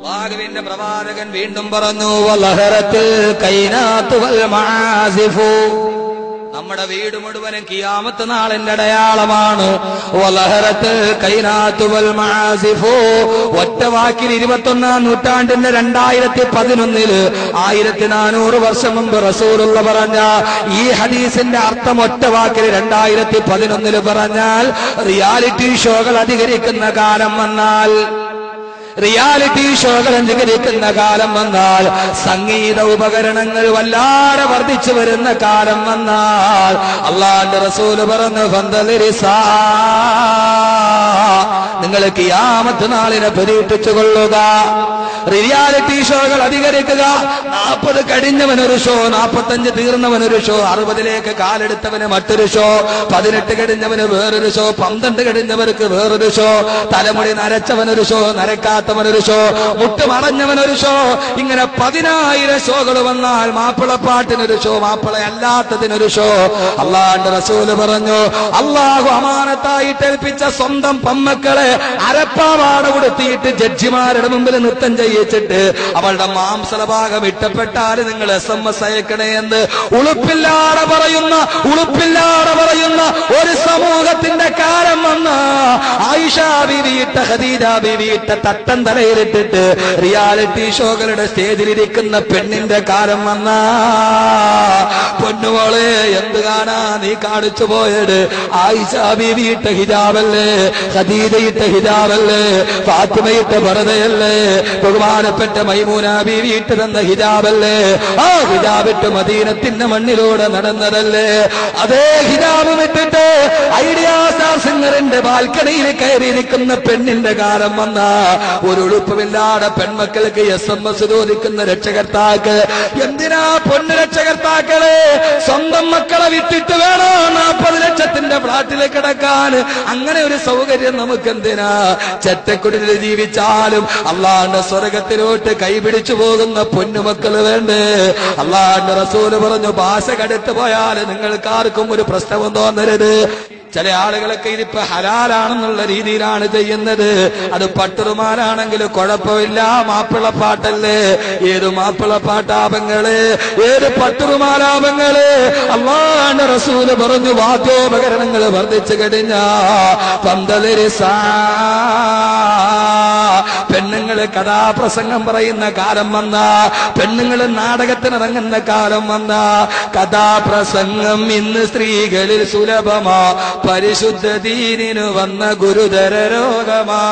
അല്ലാഹുവിന്റെ പ്രവാചകൻ വീണ്ടും പറഞ്ഞു, വലഹറത്തിൽ കൈനാത്തു വൽ മആസിഫു. നമ്മുടെ വീട് മുഴുവനും ഖിയാമത്ത് നാളിന്റെ അടയാളമാണ്. വലഹറത്തിൽ കൈനാത്തു വൽ മആസിഫു. ഒറ്റ വാക്കിൽ 21-ാം നൂറ്റാണ്ടിന്റെ 2011 1400 വർഷം മുമ്പ് റസൂലുള്ള പറഞ്ഞ ഈ ഹദീസിന്റെ അർത്ഥം ഒറ്റ വാക്കിൽ 2011 പറഞ്ഞാൽ റിയാലിറ്റി ഷോകൾ അധികരിക്കുന്ന കാലം വന്നാൽ, റിയാലിറ്റി ഷോകൾ അധികരിക്കുന്ന കാലം വന്നാൽ, സംഗീത ഉപകരണങ്ങൾ വല്ലാതെ വർദ്ധിച്ചു വരുന്ന കാലം വന്നാൽ, അല്ലാഹുവിന്റെ റസൂല് പറഞ്ഞു, ഫന്തലിരിസാ, നിങ്ങൾ ഖിയാമത്ത് നാളിനെ പ്രതീക്ഷിച്ചുകൊള്ളുക. റിയാലിറ്റി ഷോകൾ അധികരിക്കുക. 40 കഴിഞ്ഞവനൊരു ഷോ, 45 തീർന്നവനൊരു ഷോ, 60ലേക്ക് കാലെടുത്തവന് മറ്റൊരു ഷോ, 18 കഴിഞ്ഞവന് വേറൊരു ഷോ, 12 കഴിഞ്ഞവർക്ക് വേറൊരു ഷോ, തലമുടി നരച്ചവനൊരു ഷോ, നരക്കാത്തവനൊരു ഷോ, മുട്ടുമറഞ്ഞവനൊരു ഷോ, ഇങ്ങനെ 10,000 ഷോകൾ വന്നാൽ മാപ്പിളപ്പാട്ടിനൊരു ഷോ, മാപ്പിള അല്ലാത്തതിനൊരു ഷോ. അല്ലാഹുവിന്റെ റസൂല് പറഞ്ഞു, അല്ലാഹു അമാനത്തായിട്ട് ഏൽപ്പിച്ച സ്വന്തം പെമ്മക്കളെ അരപ്പാവാട കൊടുത്തിട്ട് ജഡ്ജിമാരുടെ മുമ്പിൽ നൃത്തം ചെയ്യിച്ചിട്ട് അവളുടെ മാംസഭാഗം ഇഷ്ടപ്പെട്ടാൽ നിങ്ങൾ SMS അയക്കണേ എന്ന് ഉളുപ്പില്ലാതെ പറയുന്ന ഒരു സമൂഹത്തിന്റെ കാലം വന്ന ആയിഷ ബീവിയിട്ട ഖദീജ ബീവിയിട്ട തട്ടം തലയിലിട്ടിട്ട് റിയാലിറ്റി ഷോകളുടെ സ്റ്റേജിലിരിക്കുന്ന പെണ്ണിന്റെ കാലം വന്ന പൊന്നുമോളെ, എന്ത് കാണാ നീ കാണിച്ചു പോയത്? ആയിഷ ബീവിയിട്ട ഹിജാബല്ലേ, ഖദീജയിട്ട ഹിജാബല്ലേ, ഫാത്തിമയിട്ട പർദയല്ലേ, ബഹുമാനപ്പെട്ട മൈമൂന ബീവി ഇട്ട് തന്ന ഹിജാബല്ലേ? ആ ഹിജാബിട്ട് മദീനത്തിന്റെ മണ്ണിലൂടെ നടന്നതല്ലേ? അതേ ഹിജാബ് വിട്ടിട്ട് ഐഡിയ സ്റ്റാർ സിംഗറിന്റെ ബാൽക്കണിയിൽ കയറിയിരിക്കുന്ന പെണ്ണിന്റെ കാലം വന്ന ഒരു ഉളുപ്പമില്ലാതെ പെൺമക്കൾക്ക് SMS ചോദിക്കുന്ന രക്ഷകർത്താക്കൾ, എന്തിനാ പൊന്നു രക്ഷകർത്താക്കളെ സ്വന്തം മക്കളെ വിട്ടിട്ട് വേണോ 40 ലക്ഷത്തിന്റെ ഫ്ലാറ്റിൽ കിടക്കാൻ? അങ്ങനെ ഒരു സൗകര്യം നമുക്ക് എന്തിനാ? ചെറ്റക്കുടിൽ ജീവിച്ചാലും അള്ളാഹുവിന്റെ സ്വർഗത്തിലോട്ട് കൈപിടിച്ചു പോകുന്ന പൊന്നുമക്കൾ വേണ്ടേ? അള്ളാഹുവിന്റെ റസൂല് പറഞ്ഞു, ഭാഷ കടുത്തു പോയാൽ നിങ്ങൾക്കാർക്കും ഒരു പ്രശ്നവും തോന്നരുത്. ചില ആളുകളൊക്കെ ഇതിപ്പോ ഹലാലാണെന്നുള്ള രീതിയിലാണ് ചെയ്യുന്നത്. അത് പട്ടുറുമാലാണെങ്കിൽ കുഴപ്പമില്ല, മാപ്പിളപ്പാട്ടല്ലേ? ഏത് മാപ്പിളപ്പാട്ടാപങ്ങള്, ഏത് പട്ടുറുമാലാപങ്ങള്? അല്ലാഹുവിന്റെ റസൂല് പറഞ്ഞു, വാദ്യോപകരണങ്ങൾ വർദ്ധിച്ചു കഴിഞ്ഞാ പന്തലിരിസാ, പെണ്ണുങ്ങള് കഥാപ്രസംഗം പറയുന്ന കാലം വന്ന, പെണ്ണുങ്ങള് നാടകത്തിനിറങ്ങുന്ന കാലം വന്ന, കഥാപ്രസംഗം ഇന്ന് സ്ത്രീകളിൽ സുലഭമാ, പരിശുദ്ധ ദീനിനു വന്ന ഗുരുതര രോഗമാ.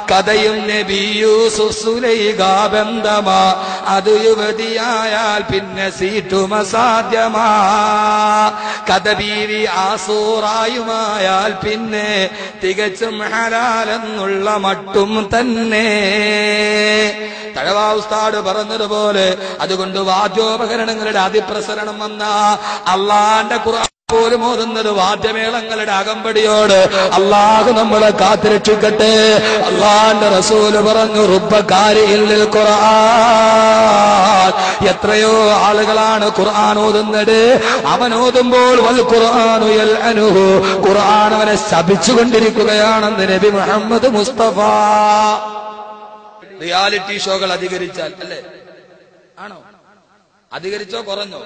കഥയും നബി യൂസുഫ് സുലൈഖ ബന്ധമാ, അത് യുവതിയായാൽ പിന്നെ സീറ്റും അസാധ്യമാ. കഥ ബീവി ആസൂറായുമായാൽ പിന്നെ തികച്ചും ഹലാലെന്നുള്ള മട്ടും തന്നെ. തഴവാ ഉസ്താദ് പറഞ്ഞതുപോലെ അതുകൊണ്ട് വാദ്യോപകരണങ്ങളുടെ അതിപ്രസരണം വന്ന അള്ളാന്റെ ഖുർആൻ പോലും ഓതുന്നത് വാദ്യമേളങ്ങളുടെ അകമ്പടിയോട്. അള്ളാഹു നമ്മളെ കാത്തുരക്ഷിക്കട്ടെ. അള്ളാന്റെ റസൂല് പറഞ്ഞു, റുബ്ബകാരിഇൽ ഖുർആൻ, എത്രയോ ആളുകളാണ് ഖുർആൻ ഓതുന്നത്. അവൻ ഓതുമ്പോൾ വൽ ഖുർആനു യൽഅനുഹു, ഖുർആൻ അവനെ ശപിച്ചുകൊണ്ടിരിക്കുകയാണെന്ന് നബി മുഹമ്മദ് മുസ്തഫ. റിയാലിറ്റി ഷോകൾ അധികരിച്ചാൽ, അല്ലേ? ആണോ? അധികരിച്ചോ കുറഞ്ഞോ?